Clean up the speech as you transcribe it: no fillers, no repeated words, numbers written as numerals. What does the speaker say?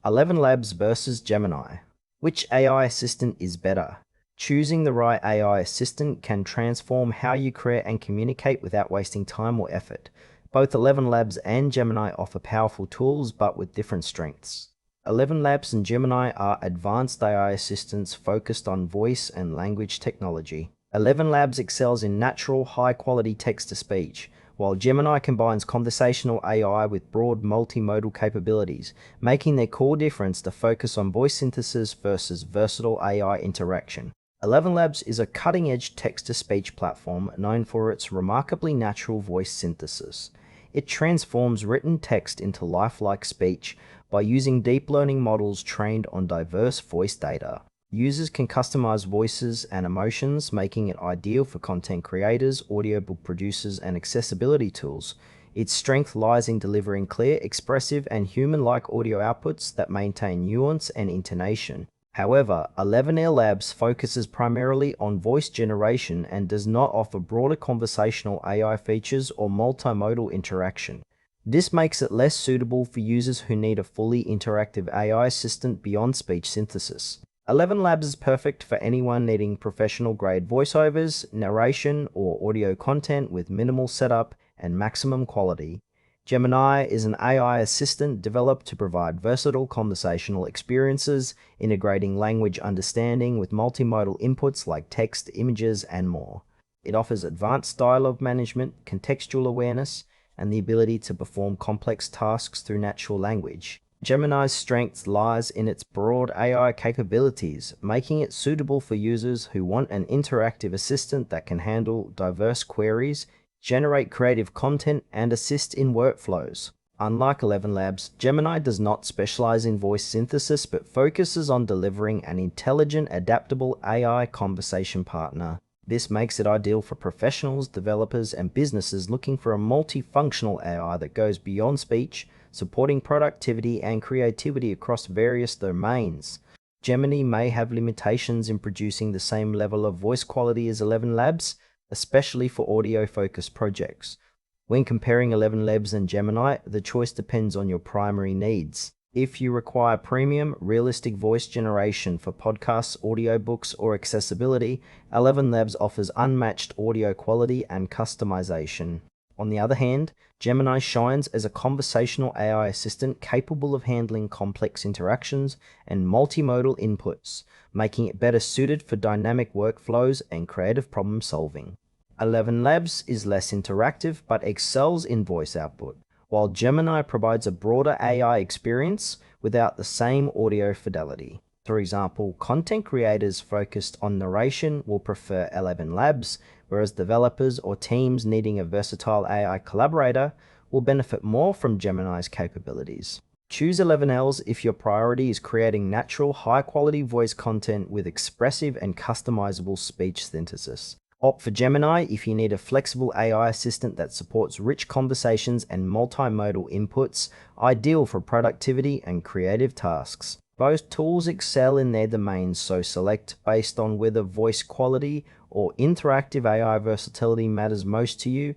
ElevenLabs versus Gemini. Which AI assistant is better? Choosing the right AI assistant can transform how you create and communicate without wasting time or effort. Both ElevenLabs and Gemini offer powerful tools, but with different strengths. ElevenLabs and Gemini are advanced AI assistants focused on voice and language technology. ElevenLabs excels in natural, high-quality text-to-speech, while Gemini combines conversational AI with broad multimodal capabilities, making their core difference the focus on voice synthesis versus versatile AI interaction. ElevenLabs is a cutting-edge text-to-speech platform known for its remarkably natural voice synthesis. It transforms written text into lifelike speech by using deep learning models trained on diverse voice data. Users can customize voices and emotions, making it ideal for content creators, audiobook producers, and accessibility tools. Its strength lies in delivering clear, expressive, and human-like audio outputs that maintain nuance and intonation. However, ElevenLabs focuses primarily on voice generation and does not offer broader conversational AI features or multimodal interaction. This makes it less suitable for users who need a fully interactive AI assistant beyond speech synthesis. ElevenLabs is perfect for anyone needing professional-grade voiceovers, narration, or audio content with minimal setup and maximum quality. Gemini is an AI assistant developed to provide versatile conversational experiences, integrating language understanding with multimodal inputs like text, images, and more. It offers advanced dialogue management, contextual awareness, and the ability to perform complex tasks through natural language. Gemini's strength lies in its broad AI capabilities, making it suitable for users who want an interactive assistant that can handle diverse queries, generate creative content, and assist in workflows. Unlike ElevenLabs, Gemini does not specialize in voice synthesis but focuses on delivering an intelligent, adaptable AI conversation partner. This makes it ideal for professionals, developers, and businesses looking for a multifunctional AI that goes beyond speech, supporting productivity and creativity across various domains. Gemini may have limitations in producing the same level of voice quality as ElevenLabs, especially for audio-focused projects. When comparing ElevenLabs and Gemini, the choice depends on your primary needs. If you require premium, realistic voice generation for podcasts, audiobooks, or accessibility, ElevenLabs offers unmatched audio quality and customization. On the other hand, Gemini shines as a conversational AI assistant capable of handling complex interactions and multimodal inputs, making it better suited for dynamic workflows and creative problem solving. ElevenLabs is less interactive but excels in voice output, while Gemini provides a broader AI experience without the same audio fidelity. For example, content creators focused on narration will prefer ElevenLabs, whereas developers or teams needing a versatile AI collaborator will benefit more from Gemini's capabilities. Choose ElevenLabs if your priority is creating natural, high-quality voice content with expressive and customizable speech synthesis. Opt for Gemini if you need a flexible AI assistant that supports rich conversations and multimodal inputs, ideal for productivity and creative tasks. Both tools excel in their domains, so select based on whether voice quality or interactive AI versatility matters most to you.